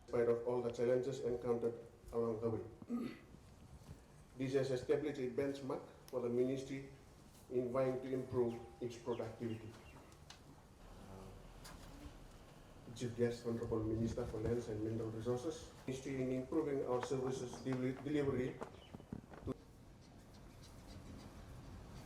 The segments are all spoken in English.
spite of all the challenges encountered along the way. This has established a benchmark for the ministry in vying to improve its productivity. Chief Guest, Honorable Minister for Lands and Mineral Resources, Ministry in improving our services delivery.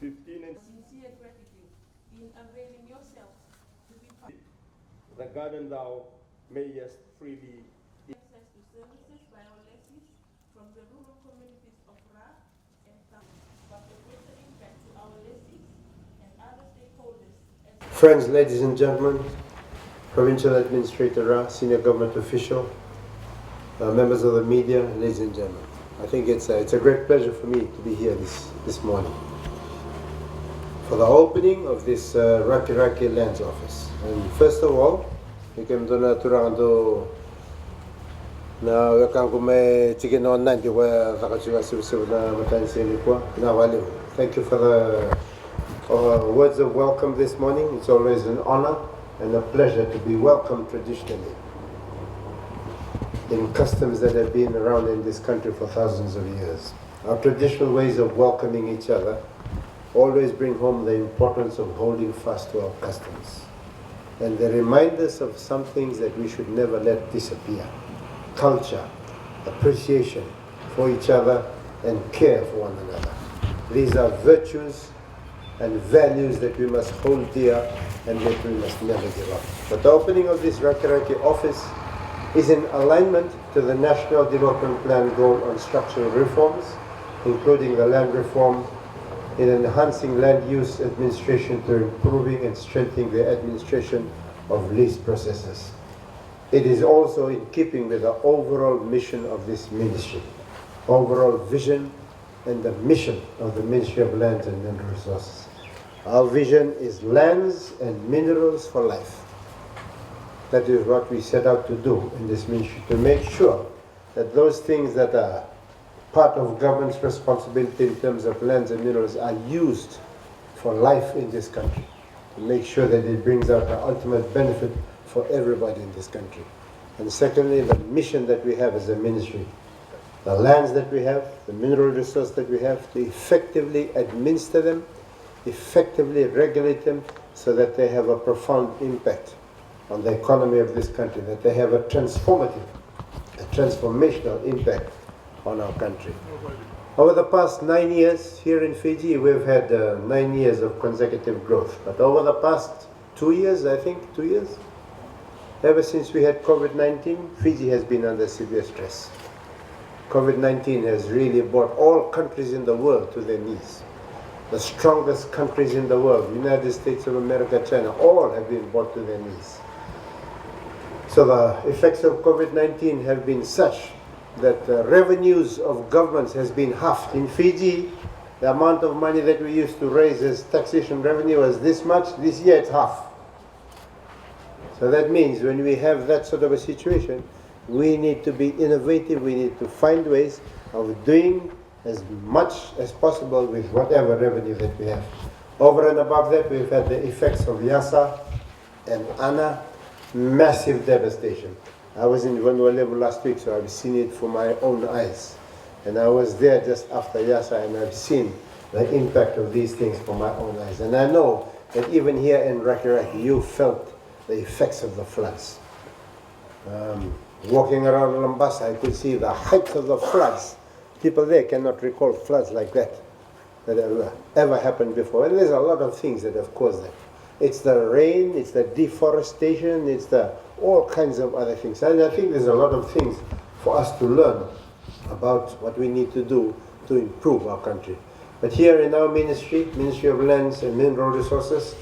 15 and sincere gratitude in availing yourself to be part the garden thou mayest freely access to services by our lessees from the rural communities of Ra and Tam, but the greater impact to our lessees and other stakeholders. Friends, ladies and gentlemen, Provincial Administrator Ra, Senior Government Official, members of the media, ladies and gentlemen. I think it's a great pleasure for me to be here this morning for the opening of this Rakiraki Lands Office. And first of all, we came to Naturando na wakang may chicken on 90 where thank you for the words of welcome this morning. It's always an honor and a pleasure to be welcomed traditionally in customs that have been around in this country for thousands of years. Our traditional ways of welcoming each other always bring home the importance of holding fast to our customs. And they remind us of some things that we should never let disappear. Culture, appreciation for each other, and care for one another. These are virtues and values that we must hold dear and that we must never give up. But the opening of this Rakiraki office is in alignment to the National Development Plan goal on structural reforms, including the land reform, in enhancing land use administration to improving and strengthening the administration of lease processes. It is also in keeping with the overall mission of this ministry, overall vision and the mission of the Ministry of Lands and Mineral Resources. Our vision is lands and minerals for life. That is what we set out to do in this ministry, to make sure that those things that are part of government's responsibility in terms of lands and minerals are used for life in this country, to make sure that it brings out the ultimate benefit for everybody in this country. And secondly, the mission that we have as a ministry, the lands that we have, the mineral resource that we have, to effectively administer them, effectively regulate them so that they have a profound impact on the economy of this country, that they have a transformational impact on our country. Over the past 9 years here in Fiji, we've had 9 years of consecutive growth. But over the past 2 years, I think, 2 years, ever since we had COVID-19, Fiji has been under severe stress. COVID-19 has really brought all countries in the world to their knees. The strongest countries in the world, United States of America, China, all have been brought to their knees. So the effects of COVID-19 have been such that the revenues of governments has been halved. In Fiji, the amount of money that we used to raise as taxation revenue was this much. This year it's half. So that means when we have that sort of a situation, we need to be innovative. We need to find ways of doing as much as possible with whatever revenue that we have. Over and above that, we've had the effects of Yasa and Ana, massive devastation. I was in Vaileka last week, so I've seen it for my own eyes. And I was there just after Yasa, and I've seen the impact of these things for my own eyes. And I know that even here in Rakiraki, you felt the effects of the floods. Walking around Lambasa, I could see the height of the floods. People there cannot recall floods like that have ever happened before. And there's a lot of things that have caused that. It's the rain, it's the deforestation, it's the all kinds of other things. And I think there's a lot of things for us to learn about what we need to do to improve our country. But here in our ministry, Ministry of Lands and Mineral Resources,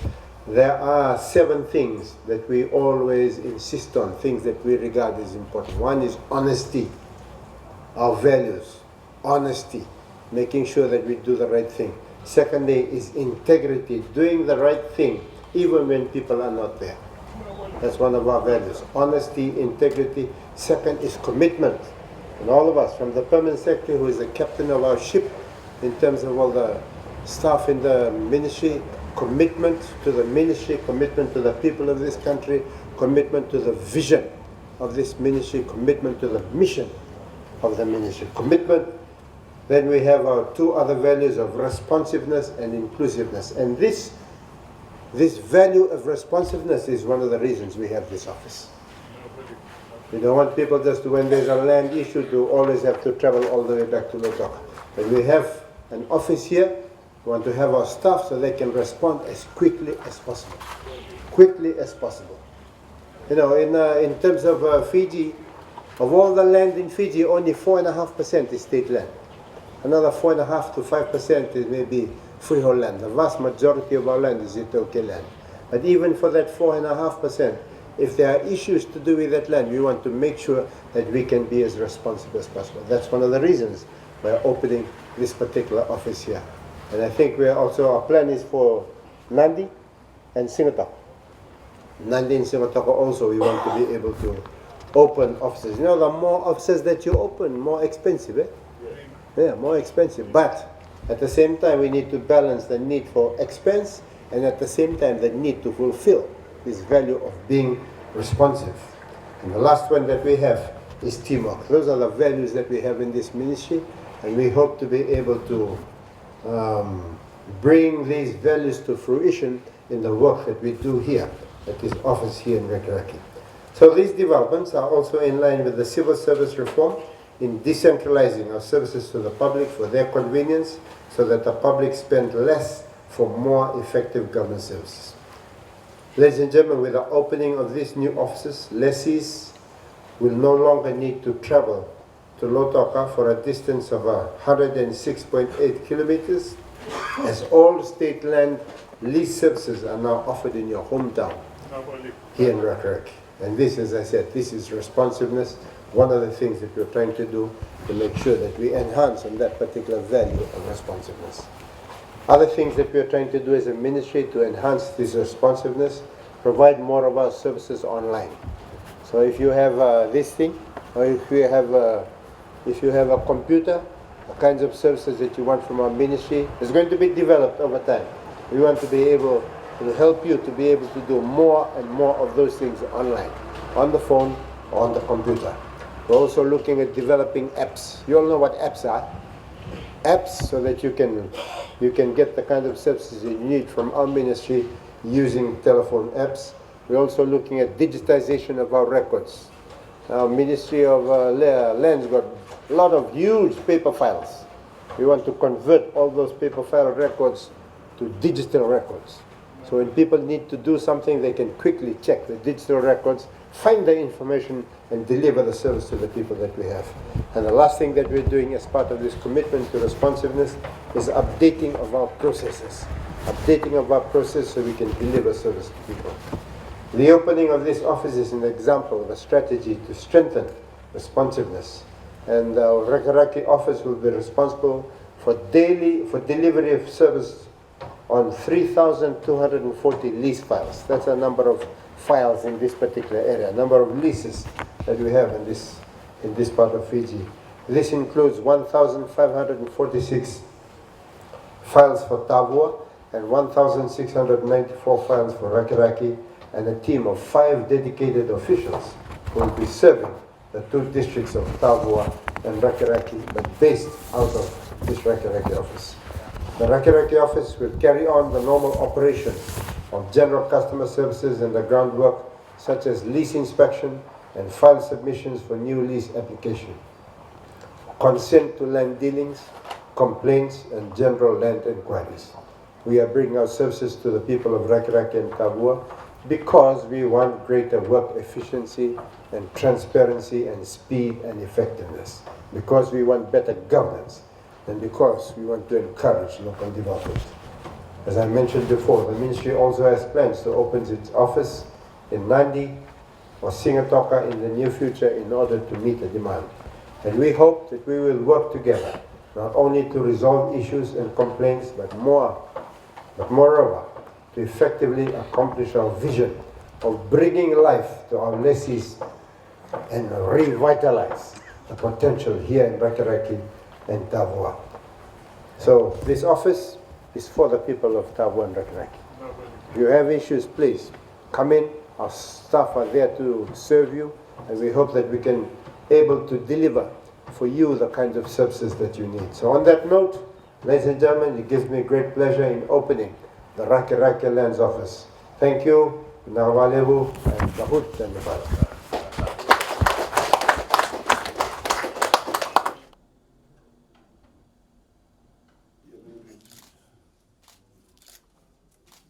there are 7 things that we always insist on, things that we regard as important. One is honesty, our values, honesty, making sure that we do the right thing. Secondly is integrity, doing the right thing even when people are not there. That's one of our values, honesty, integrity. Second is commitment. And all of us, from the permanent secretary who is the captain of our ship, in terms of all the staff in the ministry, commitment to the ministry, commitment to the people of this country, commitment to the vision of this ministry, commitment to the mission of the ministry. Commitment, then we have our two other values of responsiveness and inclusiveness. And this value of responsiveness is one of the reasons we have this office. We don't want people just to, when there's a land issue, to always have to travel all the way back to Lotoka. But we have an office here. We want to have our staff so they can respond as quickly as possible. Quickly as possible. You know, in terms of Fiji, of all the land in Fiji, only 4.5% is state land. Another 4.5 to 5% is maybe freehold land. The vast majority of our land is Itoke land. But even for that 4.5%, if there are issues to do with that land, we want to make sure that we can be as responsible as possible. That's one of the reasons we're opening this particular office here. And I think our plan is for Nandi and Singapore. Nandi and Singapore also, we want to be able to open offices. You know, the more offices that you open, more expensive, eh? Yeah, more expensive. But at the same time, we need to balance the need for expense and at the same time the need to fulfill this value of being responsive. And the last one that we have is teamwork. Those are the values that we have in this ministry, and we hope to be able to bring these values to fruition in the work that we do here at this office here in Rakiraki. So these developments are also in line with the civil service reform in decentralizing our services to the public for their convenience so that the public spend less for more effective government services. Ladies and gentlemen, with the opening of these new offices, lessees will no longer need to travel to Lotoka for a distance of 106.8 kilometers, as all state land lease services are now offered in your hometown here in Rakiraki. And this, as I said, this is responsiveness, one of the things that we're trying to do to make sure that we enhance on that particular value of responsiveness. Other things that we're trying to do as a ministry to enhance this responsiveness, provide more of our services online. So if you have this thing, or if you have a computer, the kinds of services that you want from our ministry is going to be developed over time. We want to be able to help you to be able to do more and more of those things online, on the phone or on the computer. We're also looking at developing apps. You all know what apps are. Apps so that you can get the kind of services you need from our ministry using telephone apps. We're also looking at digitization of our records. Our Ministry of Lands got a lot of huge paper files. We want to convert all those paper file records to digital records. So when people need to do something, they can quickly check the digital records, find the information, and deliver the service to the people that we have. And the last thing that we're doing as part of this commitment to responsiveness is updating of our processes. Updating of our process so we can deliver service to people. The opening of this office is an example of a strategy to strengthen responsiveness. And our Rakiraki office will be responsible for delivery of service on 3,240 lease files. That's a number of files in this particular area, number of leases that we have in this part of Fiji. This includes 1,546 files for Tavua and 1,694 files for Rakiraki, and a team of 5 dedicated officials who will be serving the 2 districts of Tavua and Rakiraki, but based out of this Rakiraki office. The Rakiraki office will carry on the normal operation of general customer services and the groundwork such as lease inspection and file submissions for new lease application, consent to land dealings, complaints, and general land inquiries. We are bringing our services to the people of Rakiraki and Tavua because we want greater work efficiency and transparency and speed and effectiveness, because we want better governance, and because we want to encourage local development. As I mentioned before, the ministry also has plans to open its office in Nandi or Singatoka in the near future in order to meet the demand. And we hope that we will work together, not only to resolve issues and complaints, but moreover, to effectively accomplish our vision of bringing life to our lessees and revitalize the potential here in Rakiraki and Tavua. So this office is for the people of Tavua and Rakiraki. If you have issues, please come in. Our staff are there to serve you. and we hope that we can able to deliver for you the kinds of services that you need. So on that note, ladies and gentlemen, it gives me great pleasure in opening the Rakiraki Lands Office. Thank you, Nawalevu, and Bahut and Vaileka.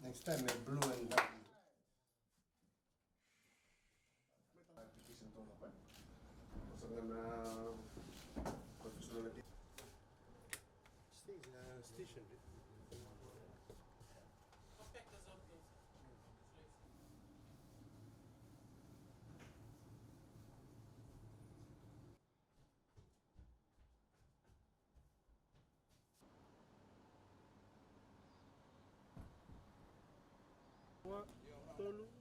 Next time, blue and black. Station. Tolu.